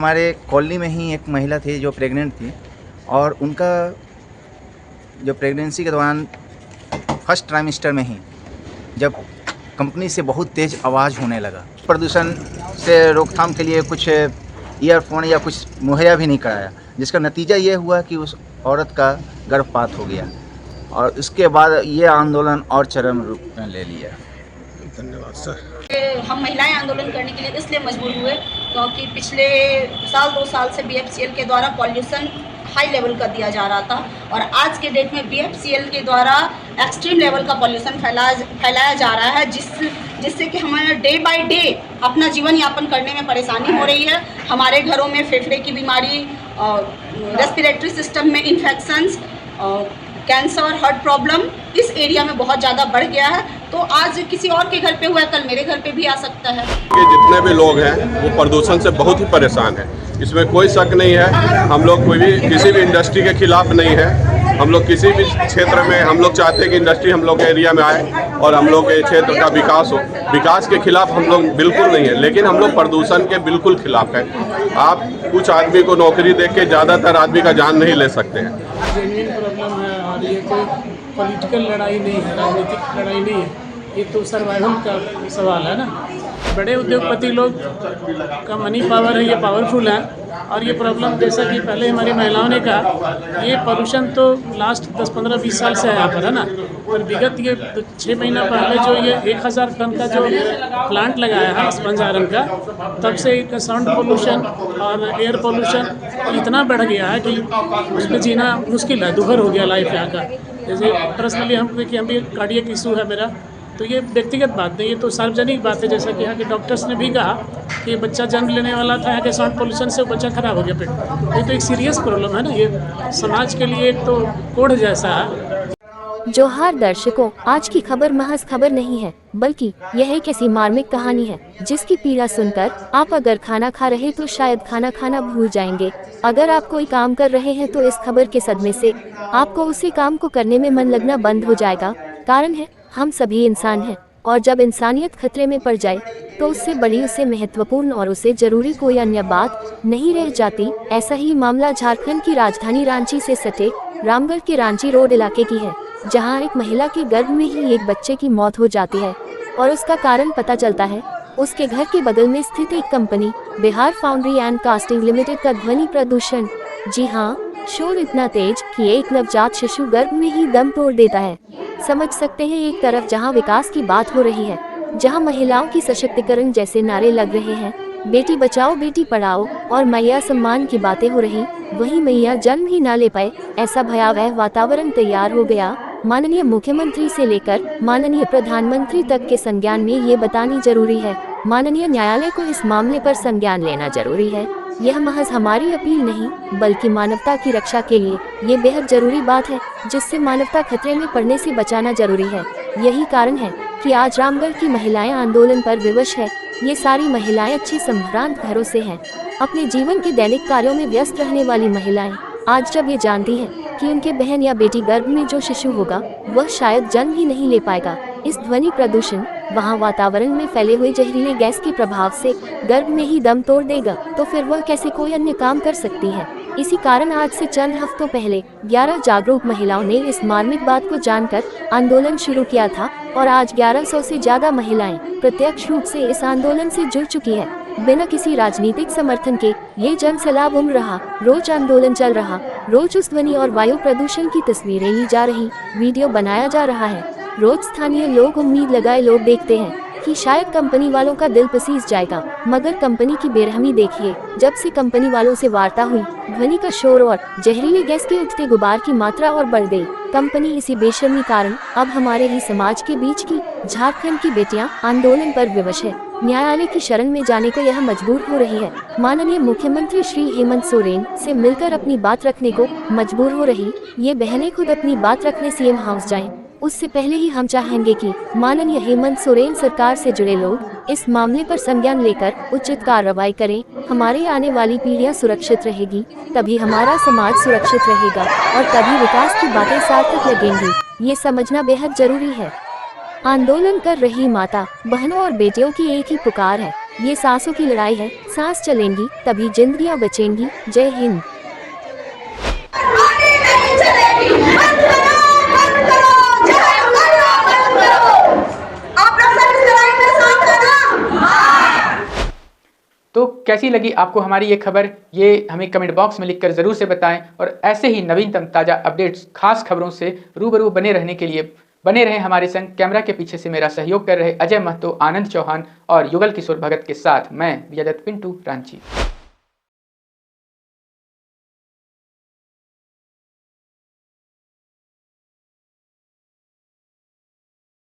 हमारे कॉलोनी में ही एक महिला थी जो प्रेग्नेंट थी और उनका जो प्रेगनेंसी के दौरान फर्स्ट ट्राइमेस्टर में ही जब कंपनी से बहुत तेज़ आवाज़ होने लगा, प्रदूषण से रोकथाम के लिए कुछ ईयरफोन या कुछ मुहैया भी नहीं कराया, जिसका नतीजा ये हुआ कि उस औरत का गर्भपात हो गया और उसके बाद ये आंदोलन और चरम रूप ले लिया। धन्यवाद सर। हम महिलाएं आंदोलन करने के लिए इसलिए मजबूर हुए क्योंकि पिछले साल 2 साल से BFCL के द्वारा पॉल्यूशन हाई लेवल का दिया जा रहा था और आज के डेट में BFCL के द्वारा एक्सट्रीम लेवल का पॉल्यूशन फैलाया जा रहा है, जिससे कि हमारा डे बाय डे अपना जीवन यापन करने में परेशानी हो रही है। हमारे घरों में फेफड़े की बीमारी, रेस्पिरेटरी सिस्टम में इन्फेक्शंस, कैंसर, हार्ट प्रॉब्लम इस एरिया में बहुत ज़्यादा बढ़ गया है। तो आज किसी और के घर पे हुआ, कल मेरे घर पे भी आ सकता है। कि जितने भी लोग हैं वो प्रदूषण से बहुत ही परेशान हैं, इसमें कोई शक नहीं है। हम लोग कोई भी किसी भी इंडस्ट्री के खिलाफ नहीं है। हम लोग किसी भी क्षेत्र में हम लोग चाहते हैं कि इंडस्ट्री हम लोग के एरिया में आए और हम लोग के क्षेत्र का विकास हो। विकास के खिलाफ हम लोग बिल्कुल नहीं है, लेकिन हम लोग प्रदूषण के बिल्कुल खिलाफ है। आप कुछ आदमी को नौकरी दे के ज़्यादातर आदमी का जान नहीं ले सकते हैं। जेन्युइन प्रॉब्लम है और ये कोई पॉलिटिकल लड़ाई नहीं है, राजनीतिक लड़ाई नहीं है, ये तो सर्वाइवल का सवाल है ना। बड़े उद्योगपति लोग का मनी पावर है, ये पावरफुल है और ये प्रॉब्लम जैसा कि पहले हमारी महिलाओं ने कहा, ये पॉल्यूशन तो लास्ट 10-15-20 साल से है यहाँ पर, है ना। और विगत ये 6 महीना पहले जो ये 1000 टन का जो प्लांट लगाया है स्पंज आयरन का, तब से साउंड पोल्यूशन और एयर पोल्यूशन इतना बढ़ गया है कि उसमें जीना मुश्किल है, दुभर हो गया लाइफ यहाँ का। जैसे पर्सनली हम भी कार्डियक इशू है मेरा, तो ये व्यक्तिगत बात नहीं, ये तो सार्वजनिक बात है। जैसा कि यहाँ के डॉक्टर्स ने भी कहा कि बच्चा जन्म लेने वाला था, यहाँ के साउंड पोल्यूशन से बच्चा खराब हो गया पेट। ये तो एक सीरियस प्रॉब्लम है ना, ये समाज के लिए एक तो कोढ़ जैसा है। जोहार दर्शकों, आज की खबर महज खबर नहीं है, बल्कि यह एक ऐसी मार्मिक कहानी है जिसकी पीड़ा सुनकर आप अगर खाना खा रहे तो शायद खाना खाना भूल जाएंगे। अगर आप कोई काम कर रहे हैं तो इस खबर के सदमे से आपको उसी काम को करने में मन लगना बंद हो जाएगा। कारण है, हम सभी इंसान हैं और जब इंसानियत खतरे में पड़ जाए तो उससे बड़ी, उससे महत्वपूर्ण और उससे जरूरी कोई अन्य बात नहीं रह जाती। ऐसा ही मामला झारखंड की राजधानी रांची से सटे रामगढ़ के रांची रोड इलाके की है, जहां एक महिला के गर्भ में ही एक बच्चे की मौत हो जाती है और उसका कारण पता चलता है उसके घर के बगल में स्थित एक company Bihar foundry and casting limited का ध्वनि प्रदूषण। जी हाँ, शोर इतना तेज कि एक नवजात शिशु गर्भ में ही दम तोड़ देता है। समझ सकते हैं, एक तरफ जहां विकास की बात हो रही है, जहां महिलाओं की सशक्तिकरण जैसे नारे लग रहे हैं, बेटी बचाओ बेटी पढ़ाओ और मैया सम्मान की बातें हो रही, वहीं मैया जन्म ही ना ले पाए, ऐसा भयावह वातावरण तैयार हो गया। माननीय मुख्यमंत्री से लेकर माननीय प्रधानमंत्री तक के संज्ञान में ये बतानी जरूरी है। माननीय न्यायालय को इस मामले पर संज्ञान लेना जरूरी है। यह महज हमारी अपील नहीं, बल्कि मानवता की रक्षा के लिए ये बेहद जरूरी बात है, जिससे मानवता खतरे में पड़ने से बचाना जरूरी है। यही कारण है कि आज रामगढ़ की महिलाएं आंदोलन पर विवश है। ये सारी महिलाएं अच्छे संभ्रांत घरों से हैं, अपने जीवन के दैनिक कार्यों में व्यस्त रहने वाली महिलाएं आज जब ये जानती हैं कि उनके बहन या बेटी गर्भ में जो शिशु होगा वह शायद जन्म ही नहीं ले पाएगा, इस ध्वनि प्रदूषण वहाँ वातावरण में फैले हुए जहरीले गैस के प्रभाव से गर्भ में ही दम तोड़ देगा, तो फिर वह कैसे कोई अन्य काम कर सकती है। इसी कारण आज से चंद हफ्तों पहले 11 जागरूक महिलाओं ने इस मार्मिक बात को जानकर आंदोलन शुरू किया था और आज 1100 से ज्यादा महिलाएं प्रत्यक्ष रूप से इस आंदोलन से जुड़ चुकी है। बिना किसी राजनीतिक समर्थन के ये जन सैलाब उमड़ रहा, रोज आंदोलन चल रहा, रोज उस ध्वनि और वायु प्रदूषण की तस्वीरें ली जा रही, वीडियो बनाया जा रहा है। रोज स्थानीय लोग उम्मीद लगाए लोग देखते हैं कि शायद कंपनी वालों का दिल पसीज जाएगा, मगर कंपनी की बेरहमी देखिए। जब से कंपनी वालों से वार्ता हुई, ध्वनि का शोर और जहरीले गैस के उठते गुबार की मात्रा और बढ़ गई। कंपनी इसी बेशर्मी कारण अब हमारे ही समाज के बीच की झारखंड की बेटियां आंदोलन पर विवश है। न्यायालय की शरण में जाने को यह मजबूर हो रही है। माननीय मुख्यमंत्री श्री हेमंत सोरेन से मिलकर अपनी बात रखने को मजबूर हो रही ये बहनें खुद अपनी बात रखने सीएम हाउस जाएं। उससे पहले ही हम चाहेंगे कि माननीय हेमंत सोरेन सरकार से जुड़े लोग इस मामले पर संज्ञान लेकर उचित कार्रवाई करें। हमारी आने वाली पीढ़ियां सुरक्षित रहेगी, तभी हमारा समाज सुरक्षित रहेगा और तभी विकास की बातें सार्थक लगेंगी। ये समझना बेहद जरूरी है। आंदोलन कर रही माता, बहनों और बेटियों की एक ही पुकार है, ये सांसों की लड़ाई है, सांस चलेंगी तभी जिंदगियां बचेंगी। जय हिंद। तो कैसी लगी आपको हमारी ये खबर, ये हमें कमेंट बॉक्स में लिखकर ज़रूर से बताएं। और ऐसे ही नवीनतम ताज़ा अपडेट्स, खास खबरों से रूबरू बने रहने के लिए बने रहें हमारे संग। कैमरा के पीछे से मेरा सहयोग कर रहे अजय महतो, आनंद चौहान और युगल किशोर भगत के साथ मैं विजयदत्त पिंटू रांची।